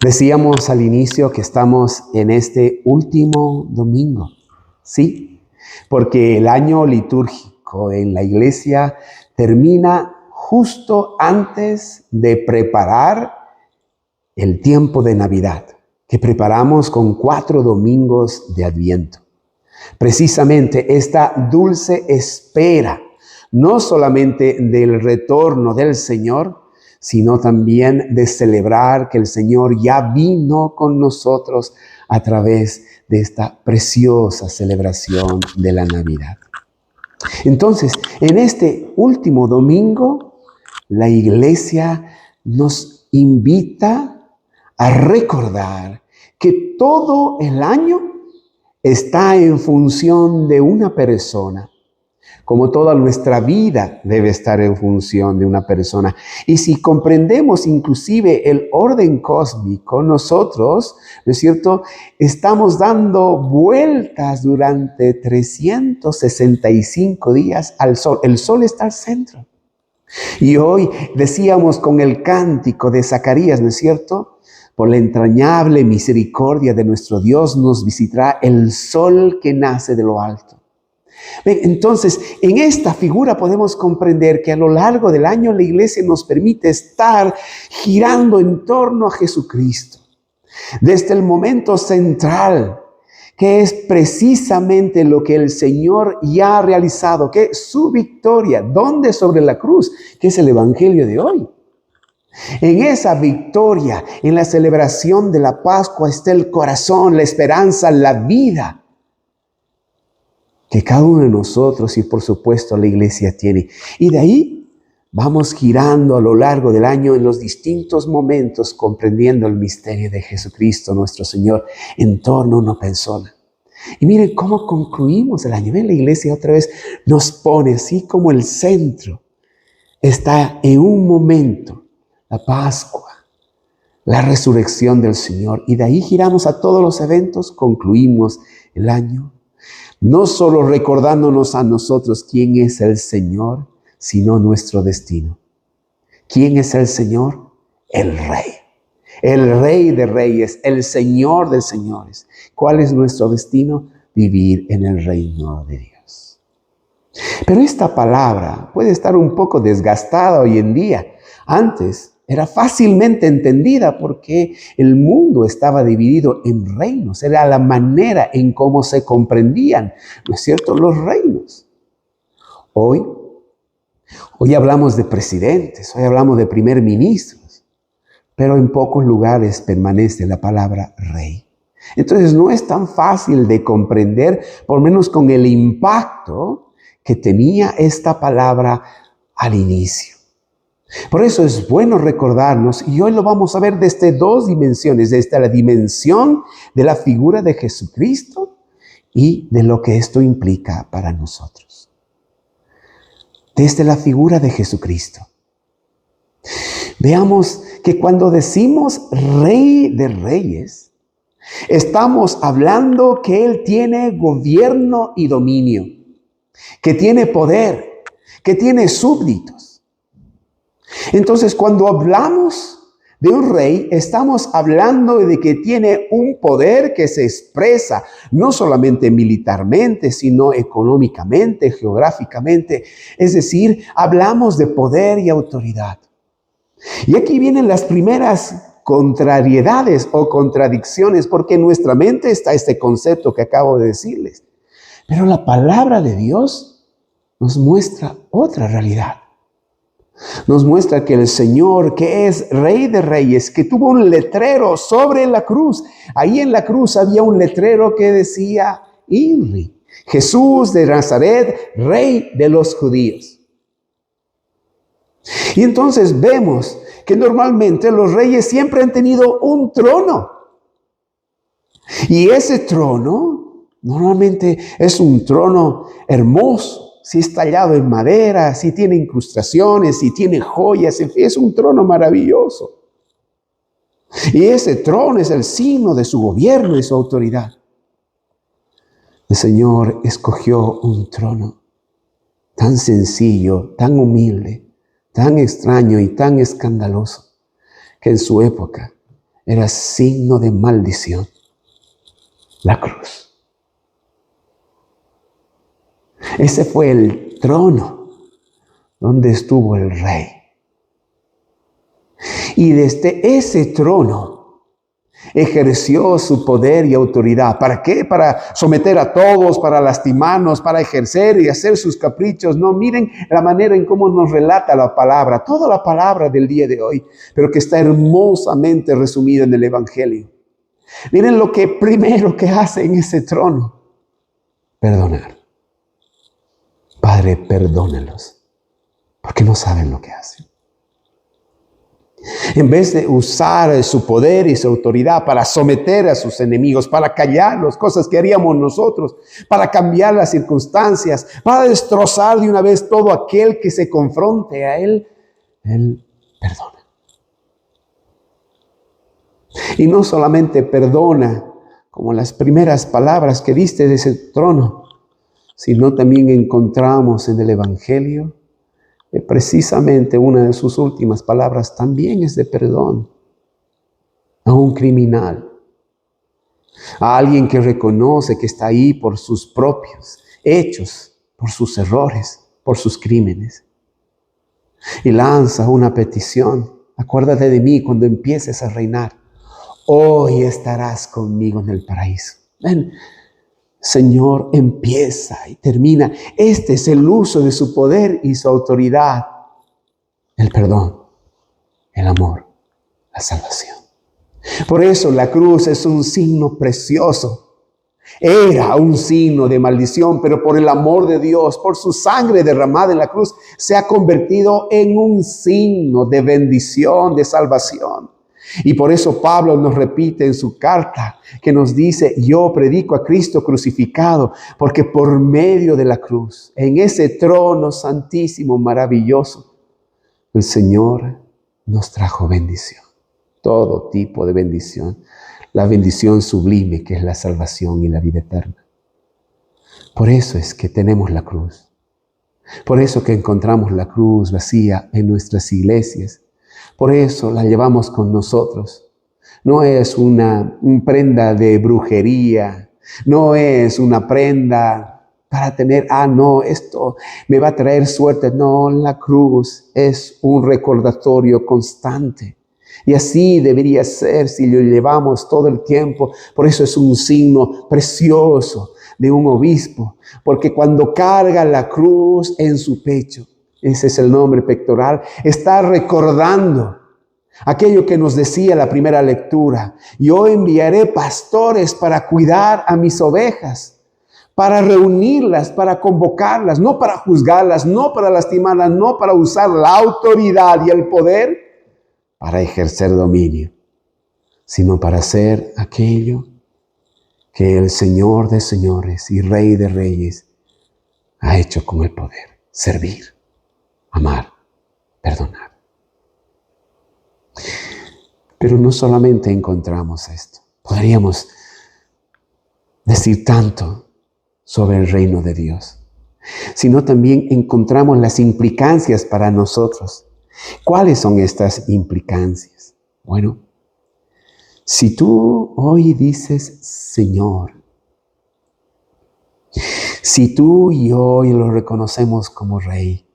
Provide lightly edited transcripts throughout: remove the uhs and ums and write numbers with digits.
Decíamos al inicio que estamos en este último domingo, ¿sí? Porque el año litúrgico en la iglesia termina justo antes de preparar el tiempo de Navidad, que preparamos con 4 domingos de Adviento. Precisamente esta dulce espera, no solamente del retorno del Señor, sino también de celebrar que el Señor ya vino con nosotros a través de esta preciosa celebración de la Navidad. Entonces, en este último domingo, la iglesia nos invita a recordar que todo el año está en función de una persona, como toda nuestra vida debe estar en función de una persona. Y si comprendemos inclusive el orden cósmico, nosotros, ¿no es cierto?, estamos dando vueltas durante 365 días al sol. El sol está al centro. Y hoy decíamos con el cántico de Zacarías, ¿no es cierto?, por la entrañable misericordia de nuestro Dios nos visitará el sol que nace de lo alto. Entonces, en esta figura podemos comprender que a lo largo del año la iglesia nos permite estar girando en torno a Jesucristo. Desde el momento central, que es precisamente lo que el Señor ya ha realizado, que es su victoria, ¿dónde? Sobre la cruz, que es el Evangelio de hoy. En esa victoria, en la celebración de la Pascua, está el corazón, la esperanza, la vida que cada uno de nosotros y por supuesto la iglesia tiene. Y de ahí vamos girando a lo largo del año en los distintos momentos, comprendiendo el misterio de Jesucristo, nuestro Señor, en torno a una persona. Y miren cómo concluimos el año. Ven, la iglesia otra vez nos pone así como el centro. Está en un momento la Pascua, la resurrección del Señor. Y de ahí giramos a todos los eventos, concluimos el año. No solo recordándonos a nosotros quién es el Señor, sino nuestro destino. ¿Quién es el Señor? El Rey. El Rey de Reyes, el Señor de Señores. ¿Cuál es nuestro destino? Vivir en el reino de Dios. Pero esta palabra puede estar un poco desgastada hoy en día. Antes era fácilmente entendida porque el mundo estaba dividido en reinos. Era la manera en cómo se comprendían, ¿no es cierto?, los reinos. Hoy hablamos de presidentes, hoy hablamos de primer ministros, pero en pocos lugares permanece la palabra rey. Entonces no es tan fácil de comprender, por lo menos con el impacto que tenía esta palabra al inicio. Por eso es bueno recordarnos, y hoy lo vamos a ver desde 2 dimensiones, desde la dimensión de la figura de Jesucristo y de lo que esto implica para nosotros. Desde la figura de Jesucristo. Veamos que cuando decimos Rey de Reyes, estamos hablando que Él tiene gobierno y dominio, que tiene poder, que tiene súbditos. Entonces, cuando hablamos de un rey, estamos hablando de que tiene un poder que se expresa no solamente militarmente, sino económicamente, geográficamente. Es decir, hablamos de poder y autoridad. Y aquí vienen las primeras contrariedades o contradicciones, porque en nuestra mente está este concepto que acabo de decirles. Pero la palabra de Dios nos muestra otra realidad. Nos muestra que el Señor, que es Rey de Reyes, que tuvo un letrero sobre la cruz. Ahí en la cruz había un letrero que decía INRI, Jesús de Nazaret, Rey de los judíos. Y entonces vemos que normalmente los reyes siempre han tenido un trono. Y ese trono normalmente es un trono hermoso. Si es tallado en madera, si tiene incrustaciones, si tiene joyas, en fin, es un trono maravilloso. Y ese trono es el signo de su gobierno y su autoridad. El Señor escogió un trono tan sencillo, tan humilde, tan extraño y tan escandaloso, que en su época era signo de maldición. La cruz. Ese fue el trono donde estuvo el rey. Y desde ese trono ejerció su poder y autoridad. ¿Para qué? Para someter a todos, para lastimarnos, para ejercer y hacer sus caprichos. No, miren la manera en cómo nos relata la palabra, toda la palabra del día de hoy, pero que está hermosamente resumida en el Evangelio. Miren lo que primero que hace en ese trono: perdonar. Padre, perdónalos, porque no saben lo que hacen. En vez de usar su poder y su autoridad para someter a sus enemigos, para callarlos, cosas que haríamos nosotros, para cambiar las circunstancias, para destrozar de una vez todo aquel que se confronte a Él, Él perdona. Y no solamente perdona, como las primeras palabras que diste de ese trono, sino también encontramos en el Evangelio precisamente una de sus últimas palabras también es de perdón a un criminal, a alguien que reconoce que está ahí por sus propios hechos, por sus errores, por sus crímenes, y lanza una petición: acuérdate de mí cuando empieces a reinar, hoy estarás conmigo en el paraíso. Ven, Señor, empieza y termina. Este es el uso de su poder y su autoridad: el perdón, el amor, la salvación. Por eso la cruz es un signo precioso. Era un signo de maldición, pero por el amor de Dios, por su sangre derramada en la cruz, se ha convertido en un signo de bendición, de salvación. Y por eso Pablo nos repite en su carta que nos dice: yo predico a Cristo crucificado, porque por medio de la cruz, en ese trono santísimo, maravilloso, el Señor nos trajo bendición, todo tipo de bendición, la bendición sublime que es la salvación y la vida eterna. Por eso es que tenemos la cruz, por eso que encontramos la cruz vacía en nuestras iglesias, por eso la llevamos con nosotros. No es una prenda de brujería, no es una prenda para tener, no, esto me va a traer suerte. No, la cruz es un recordatorio constante. Y así debería ser si lo llevamos todo el tiempo. Por eso es un signo precioso de un obispo, porque cuando carga la cruz en su pecho, ese es el nombre pectoral, está recordando aquello que nos decía la primera lectura: yo enviaré pastores para cuidar a mis ovejas, para reunirlas, para convocarlas, no para juzgarlas, no para lastimarlas, no para usar la autoridad y el poder para ejercer dominio, sino para hacer aquello que el Señor de señores y Rey de reyes ha hecho con el poder: servir, amar, perdonar. Pero no solamente encontramos esto, podríamos decir tanto sobre el reino de Dios, sino también encontramos las implicancias para nosotros. ¿Cuáles son estas implicancias? Bueno, si tú hoy dices Señor, si tú y yo hoy lo reconocemos como Rey,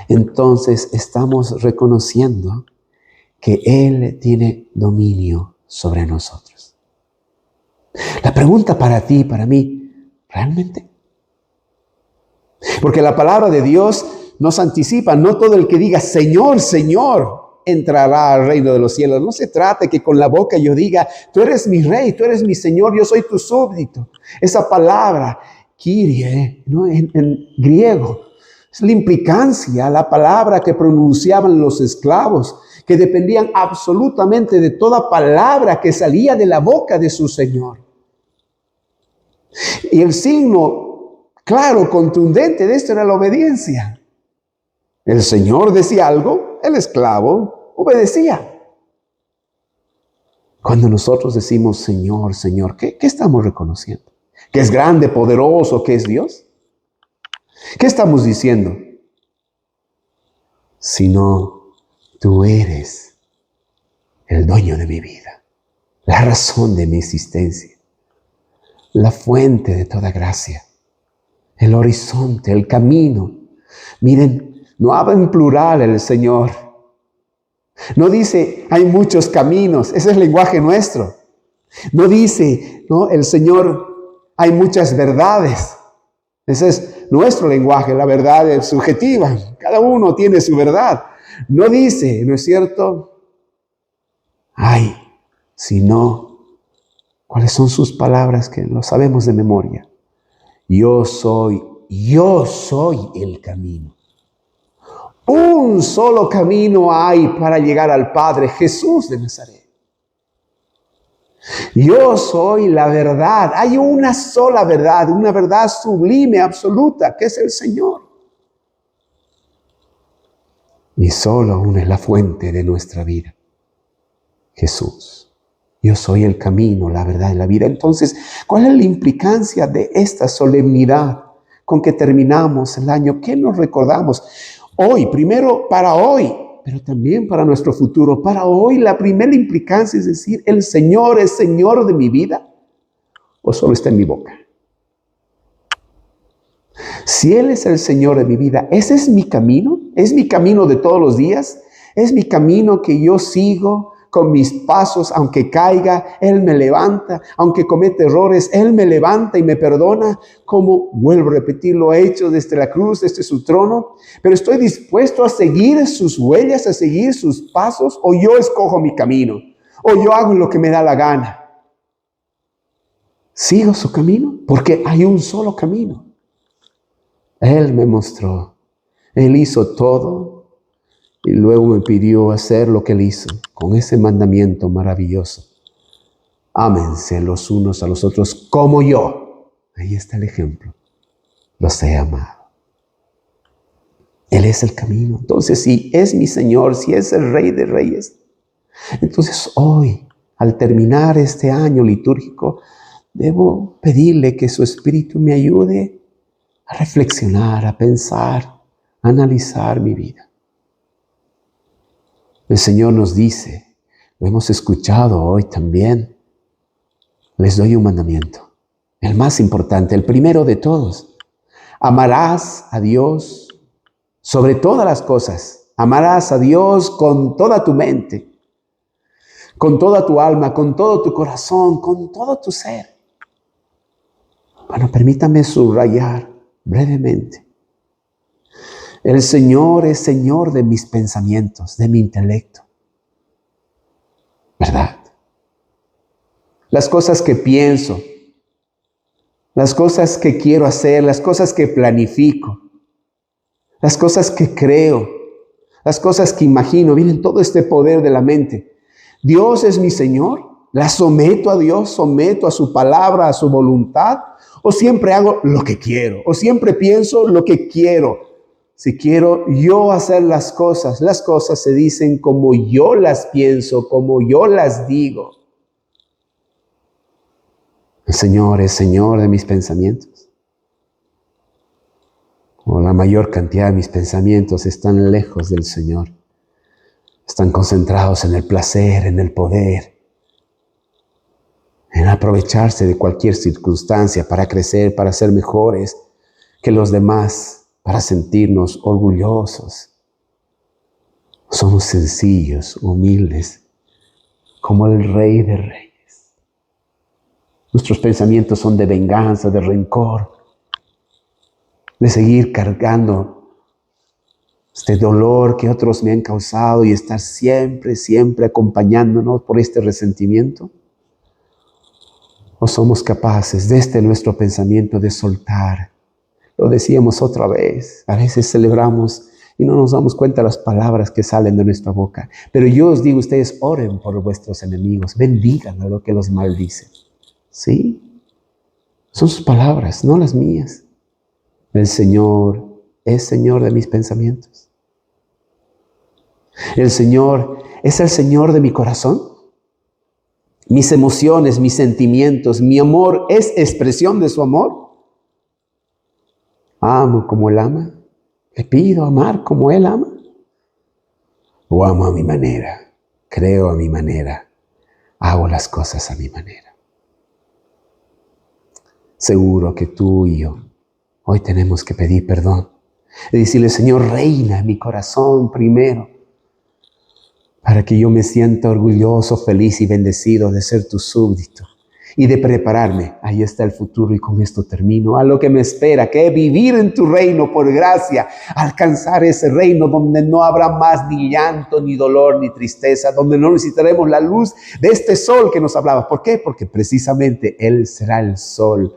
entonces estamos reconociendo que Él tiene dominio sobre nosotros. La pregunta para ti y para mí: ¿realmente? Porque la palabra de Dios nos anticipa: no todo el que diga Señor, Señor, entrará al reino de los cielos. No se trata que con la boca yo diga: tú eres mi Rey, tú eres mi Señor, yo soy tu súbdito. Esa palabra, Kyrie, ¿no? en griego, es la implicancia, la palabra que pronunciaban los esclavos, que dependían absolutamente de toda palabra que salía de la boca de su Señor. Y el signo claro, contundente de esto era la obediencia. El Señor decía algo, el esclavo obedecía. Cuando nosotros decimos Señor, Señor, ¿qué estamos reconociendo? ¿Que es grande, poderoso, que es Dios? ¿Qué estamos diciendo? Sino, tú eres el dueño de mi vida. la razón de mi existencia, la fuente de toda gracia, el horizonte, el camino. Miren, no habla en plural el Señor. No dice, hay muchos caminos. Ese es el lenguaje nuestro. No dice, no, el Señor, hay muchas verdades. Ese es nuestro lenguaje, la verdad es subjetiva. Cada uno tiene su verdad. No dice, ¿no es cierto? Ay, sino, ¿cuáles son sus palabras que lo sabemos de memoria? Yo soy el camino. Un solo camino hay para llegar al Padre, Jesús de Nazaret. Yo soy la verdad. Hay una sola verdad, una verdad sublime, absoluta, que es el Señor. Y solo una es la fuente de nuestra vida, Jesús. Yo soy el camino, la verdad y la vida. Entonces, ¿cuál es la implicancia de esta solemnidad con que terminamos el año? ¿Qué nos recordamos? Hoy, primero para hoy, pero también para nuestro futuro. Para hoy, la primera implicancia es decir, ¿el Señor es Señor de mi vida o solo está en mi boca? Si Él es el Señor de mi vida, ¿ese es mi camino? ¿Es mi camino de todos los días? ¿Es mi camino que yo sigo con mis pasos? Aunque caiga, Él me levanta. Aunque cometa errores, Él me levanta y me perdona. Como vuelvo a repetir, lo he hecho desde la cruz, desde su trono. Pero estoy dispuesto a seguir sus huellas, a seguir sus pasos, o yo escojo mi camino, o yo hago lo que me da la gana. ¿Sigo su camino? Porque hay un solo camino. Él me mostró. Él hizo todo y luego me pidió hacer lo que Él hizo con ese mandamiento maravilloso. Ámense los unos a los otros como yo. Ahí está el ejemplo. Los he amado. Él es el camino. Entonces, si es mi Señor, si es el Rey de Reyes, entonces hoy, al terminar este año litúrgico, debo pedirle que su Espíritu me ayude a reflexionar, a pensar, a analizar mi vida. El Señor nos dice, lo hemos escuchado hoy también, les doy un mandamiento, el más importante, el primero de todos. Amarás a Dios sobre todas las cosas. Amarás a Dios con toda tu mente, con toda tu alma, con todo tu corazón, con todo tu ser. Bueno, permítame subrayar brevemente. El Señor es Señor de mis pensamientos, de mi intelecto. ¿Verdad? Las cosas que pienso, las cosas que quiero hacer, las cosas que planifico, las cosas que creo, las cosas que imagino, vienen todo este poder de la mente. Dios es mi Señor. ¿La someto a Dios? ¿Someto a su palabra, a su voluntad? ¿O siempre hago lo que quiero? ¿O siempre pienso lo que quiero? Si quiero yo hacer las cosas se dicen como yo las pienso, como yo las digo. El Señor es Señor de mis pensamientos. O la mayor cantidad de mis pensamientos están lejos del Señor. Están concentrados en el placer, en el poder, en aprovecharse de cualquier circunstancia para crecer, para ser mejores que los demás, para sentirnos orgullosos. Somos sencillos, humildes, como el Rey de Reyes. Nuestros pensamientos son de venganza, de rencor, de seguir cargando este dolor que otros me han causado y estar siempre, siempre acompañándonos por este resentimiento. ¿O somos capaces desde nuestro pensamiento de soltar? Lo decíamos otra vez, a veces celebramos y no nos damos cuenta de las palabras que salen de nuestra boca. Pero yo os digo, ustedes oren por vuestros enemigos, bendigan a los que los maldicen. ¿Sí? Son sus palabras, no las mías. El Señor es Señor de mis pensamientos. El Señor es el Señor de mi corazón. Mis emociones, mis sentimientos, mi amor es expresión de su amor. ¿Amo como Él ama? ¿Le pido amar como Él ama? ¿O amo a mi manera? Creo a mi manera. hago las cosas a mi manera. Seguro que tú y yo hoy tenemos que pedir perdón y decirle, Señor, reina en mi corazón primero, para que yo me sienta orgulloso, feliz y bendecido de ser tu súbdito y de prepararme. Ahí está el futuro y con esto termino. A lo que me espera, que es vivir en tu reino por gracia, alcanzar ese reino donde no habrá más ni llanto, ni dolor, ni tristeza, donde no necesitaremos la luz de este sol que nos hablaba. ¿Por qué? Porque precisamente Él será el sol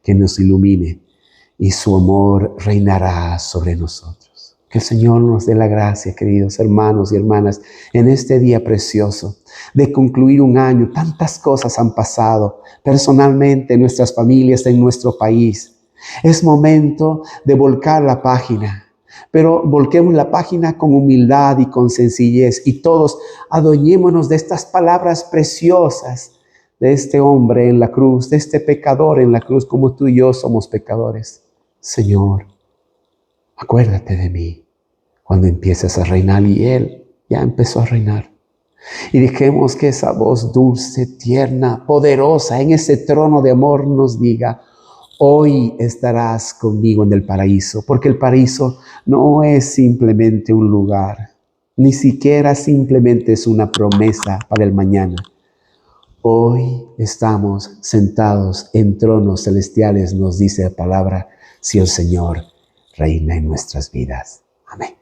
que nos ilumine y su amor reinará sobre nosotros. Que el Señor nos dé la gracia, queridos hermanos y hermanas, en este día precioso de concluir un año. Tantas cosas han pasado personalmente en nuestras familias, en nuestro país. Es momento de volcar la página, pero volquemos la página con humildad y con sencillez, y todos adueñémonos de estas palabras preciosas de este hombre en la cruz, de este pecador en la cruz, como tú y yo somos pecadores. Señor, acuérdate de mí cuando empieces a reinar, y Él ya empezó a reinar. Y dejemos que esa voz dulce, tierna, poderosa en ese trono de amor nos diga, hoy estarás conmigo en el paraíso, porque el paraíso no es simplemente un lugar, ni siquiera simplemente es una promesa para el mañana. Hoy estamos sentados en tronos celestiales, nos dice la palabra, si el Señor reina en nuestras vidas. Amén.